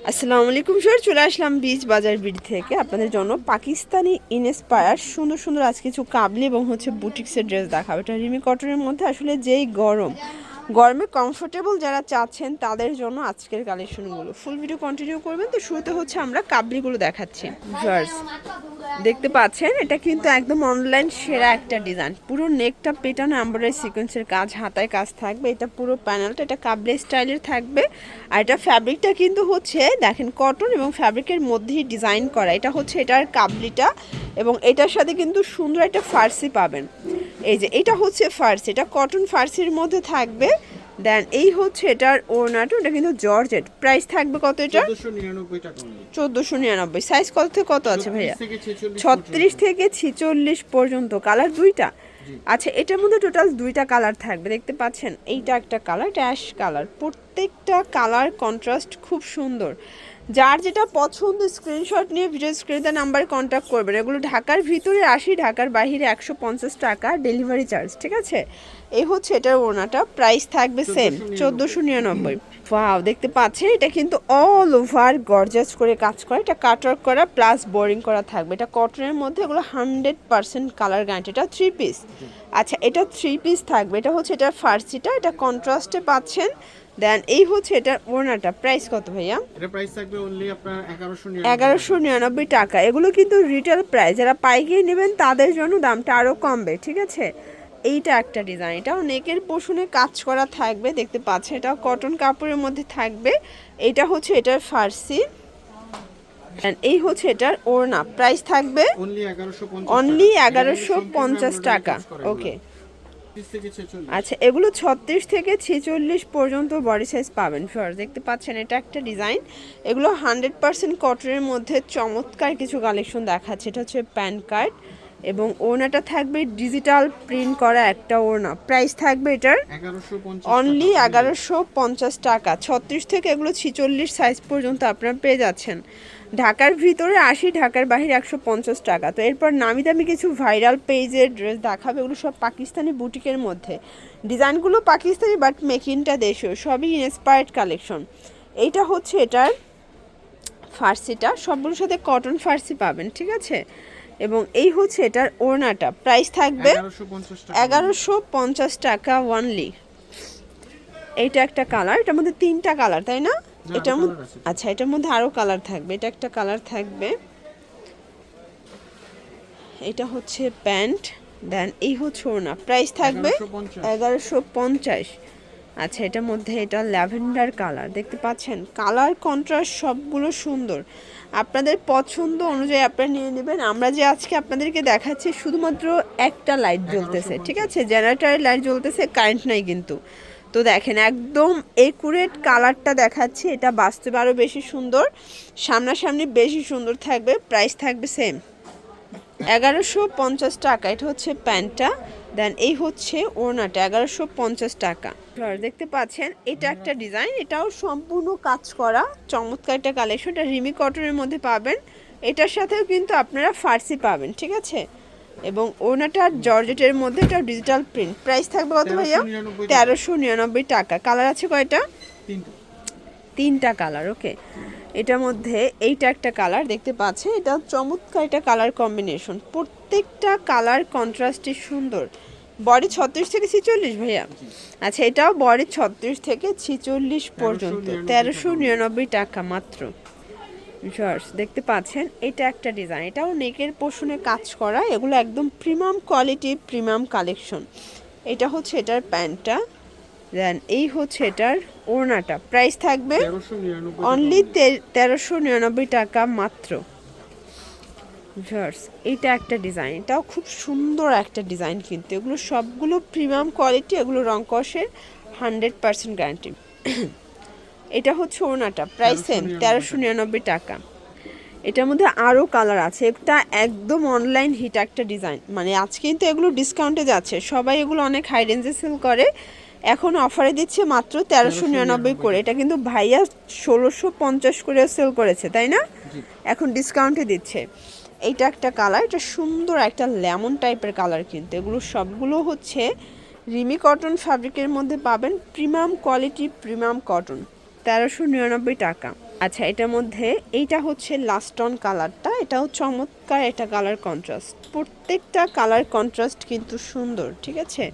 আসসালামু আলাইকুম স্যার, চলে আসলাম বিচ বাজার বিডি থেকে আপনাদের জন্য পাকিস্তানি ইনস্পায়ার সুন্দর সুন্দর আজ কিছু কাবলি এবং বুটিক্সের ড্রেস দেখাবো। এটা রিমি কটনের মধ্যে আসলে যেই গরমে কমফোর্টেবল যারা চাচ্ছেন তাদের জন্য আজকের কালেকশনগুলো ফুল ভিডিও কন্টিনিউ করবেন। তো শুরুতে আমরা কাবলিগুলো দেখাচ্ছি। ভিউয়ার্স দেখতে পাচ্ছেন, এটা কিন্তু একদম অনলাইন সেরা একটা ডিজাইন। পুরো নেকটা পেটানো এমব্রয়ডারি সিকোয়েন্সের কাজ, হাতায় কাজ থাকবে। এটা পুরো প্যানেলটা এটা কাবলি স্টাইলের থাকবে। আর এটা ফ্যাব্রিকটা কিন্তু দেখেন কটন এবং ফ্যাব্রিকের মধ্যেই ডিজাইন করা। এটা এটার কাবলিটা এবং এটার সাথে কিন্তু সুন্দর একটা ফার্সি পাবেন। এই যে এটা ফার্সি, এটা কটন ফার্সির মধ্যে থাকবে। দেন এই এটার ওড়নাটা, এটা কিন্তু জর্জেট। প্রাইস থাকবে কত? এটা 1499। সাইজ কত থেকে কত আছে ভাইয়া? 36 থেকে 46 পর্যন্ত। কালার দুইটা? আচ্ছা, এটার মধ্যে টোটাল দুইটা কালার থাকবে। দেখতে পাচ্ছেন, এইটা একটা কালার, এটা অ্যাশ কালার। প্রত্যেকটা কালার কন্ট্রাস্ট খুব সুন্দর। যার যেটা পছন্দ স্ক্রিনশট নিয়ে ভিডিও স্ক্রিনে নাম্বারে কন্ট্যাক্ট করবেন। এগুলো ঢাকার ভিতরে 80, ঢাকার বাইরে 150 টাকা ডেলিভারি চার্জ, ঠিক আছে? এই এটার ওড়নাটা। প্রাইস থাকবে সেম 1499। ওয়াও, দেখতে পাচ্ছেন এটা কিন্তু অল ওভার গর্জাস করে কাজ করা। এটা কাটওয়ার্ক করা প্লাস বোরিং করা থাকবে। এটা কটনের মধ্যে, এগুলো 100% কালার গ্যারান্টি। এটা 3 পিস। আচ্ছা, এটা 3 পিস থাকবে। এটা এটার ফার্সিটা, এটা কন্ট্রাস্টে পাচ্ছেন। দেন এই এটার ওড়নাটা। প্রাইস কত ভাইয়া? এটা প্রাইস থাকবে অনলি আপনার 1199 টাকা। এগুলো কিন্তু রিটেল প্রাইস। যারা পাইকারি নেবেন তাদের জন্য দামটা আরও কমবে, ঠিক আছে? এইটা একটা ডিজাইন, এটাও নেকের পোষণে কাজ করা থাকবে। দেখতে পাচ্ছেন, এটাও কটন কাপড়ের মধ্যে থাকবে। এটা এটার ফার্সি। এই এটার ওড়না। প্রাইস থাকবে অনলি 1150 টাকা। ওকে। আচ্ছা, এগুলো 36 থেকে 46 পর্যন্ত বডি সাইজ পাবেন। ফিওর দেখতে পাচ্ছেন, এটা একটা ডিজাইন। এগুলো 100% কটনের মধ্যে চমৎকার কিছু কালেকশন দেখাচ্ছে। এটা প্যান কার্ড এবং ওড়নাটা থাকবে ডিজিটাল প্রিন্ট করা একটা ওড়না। প্রাইস থাকবে এটার অনলি 1150 টাকা। 36 থেকে এগুলো 46 সাইজ পর্যন্ত আপনারা পেয়ে যাচ্ছেন। ঢাকার ভিতরে 80, ঢাকার বাইরে 150 টাকা। তো এরপর নামি দামি কিছু ভাইরাল পেজের ড্রেস দেখাবে। এগুলো সব পাকিস্তানি বুটিকের মধ্যে। ডিজাইনগুলো পাকিস্তানি বাট মেকিংটা দেশীয়, সবই ইন্সপায়ার্ড কালেকশন। এইটা এটার ফার্সিটা, সবগুলোর সাথে কটন ফার্সি পাবেন, ঠিক আছে? এবং এই এটার ওড়নাটা। প্রাইস থাকবে 1150 টাকা ওয়ানলি। এইটা একটা কালার, এটার মধ্যে 3টা কালার, তাই না? এটার মধ্যে আচ্ছা, এটার মধ্যে আরও কালার থাকবে। এটা একটা কালার থাকবে। এটা প্যান্ট। দেন এই ওড়না। প্রাইস থাকবে 1150। আচ্ছা, এটার মধ্যে এটা ল্যাভেন্ডার কালার। দেখতে পাচ্ছেন, কালার কন্ট্রাস্ট সবগুলো সুন্দর। আপনাদের পছন্দ অনুযায়ী আপনারা নিয়ে নেবেন। আমরা যে আজকে আপনাদেরকে দেখাচ্ছি শুধুমাত্র একটা লাইট জ্বলতেছে, ঠিক আছে? জেনারেটরের লাইট জ্বলতেছে, কারেন্ট নাই কিন্তু। তো দেখেন, একদম একুরেট কালারটা দেখাচ্ছি। এটা বাস্তবে আরও বেশি সুন্দর, সামনাসামনি বেশি সুন্দর থাকবে। প্রাইস থাকবে সেম 1150 টাকা। এটা প্যান্টটা। দেন এই ওড়নাটা 1150 টাকা। দেখতে পাচ্ছেন, এটা একটা ডিজাইন, এটাও সম্পূর্ণ কাজ করা চমৎকার একটা কালেকশন। এটা রিমি কটনের মধ্যে পাবেন। এটার সাথেও কিন্তু আপনারা ফার্সি পাবেন, ঠিক আছে? এবং ওড়নাটা জর্জেটের মধ্যে, এটা ডিজিটাল প্রিন্ট। প্রাইস থাকবে কত ভাইয়া? 1399 টাকা। কালার আছে কয়টা? 3টা কালার। ওকে। এটার মধ্যে এইটা একটা কালার দেখতে পাচ্ছেন, এটা চমৎকার একটা কালার কম্বিনেশন। প্রত্যেকটা কালার কন্ট্রাস্টে সুন্দর। বডি 36 থেকে 46 ভাইয়া? আচ্ছা, এটাও বডি 36 থেকে 46 পর্যন্ত। 1399 টাকা মাত্র। দেখতে পাচ্ছেন, এটা একটা ডিজাইন, এটাও নেকের পোষণে কাজ করা। এগুলো একদম প্রিমিয়াম কোয়ালিটি, প্রিমিয়াম কালেকশন। এটা এটার প্যান্টটা। দেন এই এটার ওড়নাটা। প্রাইস থাকবে অনলি 1399 টাকা মাত্র। এইটা একটা ডিজাইন, এটাও খুব সুন্দর একটা ডিজাইন কিন্তু। এগুলো সবগুলো প্রিমিয়াম কোয়ালিটি, এগুলো রং কষের 100% গ্যারান্টি। এটা ওড়নাটা। প্রাইস সেম 1399 টাকা। এটার মধ্যে আরও কালার আছে। এটা একদম অনলাইন হিট একটা ডিজাইন, মানে আজকে কিন্তু এগুলো ডিসকাউন্টে যাচ্ছে। সবাই এগুলো অনেক হাই রেঞ্জে সেল করে, এখন অফারে দিচ্ছে মাত্র 1399 করে। এটা কিন্তু ভাইয়া 1650 করে সেল করেছে, তাই না? এখন ডিসকাউন্টে দিচ্ছে। এইটা একটা কালার, এটা সুন্দর একটা লেমন টাইপের কালার কিন্তু। এগুলো সবগুলো রিমি কটন ফ্যাব্রিকের মধ্যে পাবেন। Premium quality, premium cotton. 1399 টাকা। আচ্ছা, এটার মধ্যে এইটা হচ্ছে লাস্ট অন কালারটা, এটাও চমৎকার একটা কালার কন্ট্রাস্ট, প্রত্যেকটা কালার কন্ট্রাস্ট কিন্তু সুন্দর, ঠিক আছে।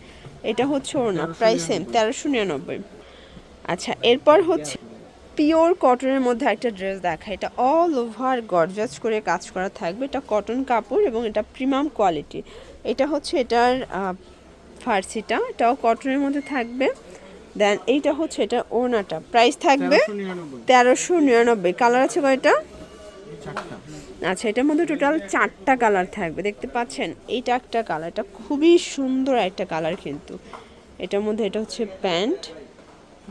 এটা হচ্ছে ওড়না, প্রাইস সেম 1399। আচ্ছা, এরপর হচ্ছে পিওর কটনের মধ্যে একটা ড্রেস দেখা, এটা অল ওভার গর্জাস করে কাজ করা থাকবে, এটা কটন কাপড় এবং এটা প্রিমিয়াম কোয়ালিটি। এটা হচ্ছে এটার ফার্সিটা, এটাও কটনের মধ্যে থাকবে। দেন এইটা হচ্ছে এটা ওড়নাটা, প্রাইস থাকবে 1399। কালার আছে কয়টা? আচ্ছা, এটার মধ্যে টোটাল 4টা কালার থাকবে, দেখতে পাচ্ছেন। এইটা একটা কালার, এটা খুবই সুন্দর একটা কালার কিন্তু। এটার মধ্যে এটা হচ্ছে প্যান্ট,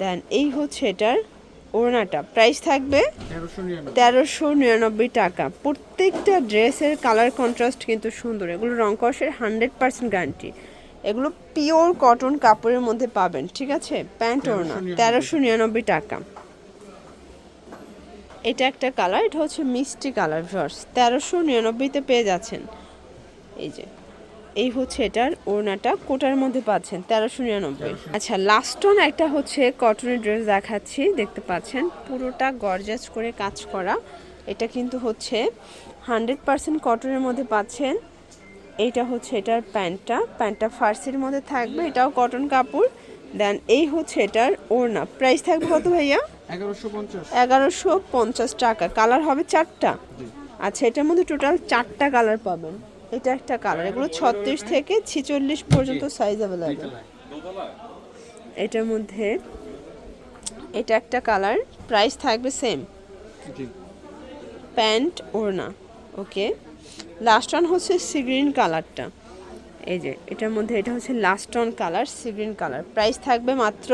দেন এই হচ্ছে এটার ওড়নাটা, প্রাইস থাকবে 1399 টাকা। প্রত্যেকটা ড্রেসের কালার কন্ট্রাস্ট কিন্তু সুন্দর, এগুলো রং কষের 100% গ্যারান্টি, এগুলো পিওর কটন কাপড়ের মধ্যে পাবেন, ঠিক আছে। প্যান্ট ওড়না 1399 টাকা। এটা একটা কালার, এটা হচ্ছে মিষ্টি কালার, ভিউয়ার্স 1399-তে পেয়ে যাচ্ছেন। এই যে এই হচ্ছে এটার ওড়নাটা, কোটার মধ্যে পাচ্ছেন 1399। আচ্ছা, লাস্ট অন একটা হচ্ছে কটনের ড্রেস দেখাচ্ছি, দেখতে পাচ্ছেন পুরোটা গর্জাস করে কাজ করা। এটা কিন্তু হচ্ছে 100% কটনের মধ্যে পাচ্ছেন। এইটা হচ্ছে এটার প্যান্টটা ফার্সির মধ্যে থাকবে, এটাও কটন কাপড়। দেন এই হচ্ছে এটার ওড়না, প্রাইস থাকবে কত ভাইয়া? 1150 টাকা। কালার হবে 4টা। আচ্ছা, এটার মধ্যে টোটাল 4টা কালার পাবেন। এটা একটা কালার, এগুলো 36 থেকে 46 পর্যন্ত সাইজ অ্যাভেলেবেল। এটার মধ্যে এটা একটা কালার, প্রাইস থাকবে সেম, প্যান্ট ওড়না। ওকে, লাস্ট অন হচ্ছে সি গ্রিন কালারটা, এই যে এটার মধ্যে এটা হচ্ছে last on colour, sea green colour, price থাকবে মাত্র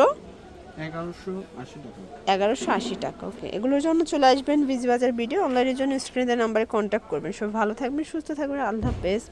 1180 টাকা। ওকে, এগুলোর জন্য চলে আসবেন বিজি বাজার ভিডিও অনলাইনের জন্য স্ক্রিনে দেওয়া নাম্বারে কন্ট্যাক্ট করবেন। সব ভালো থাকবেন, সুস্থ থাকবেন, আল্লাহ হাফেজ।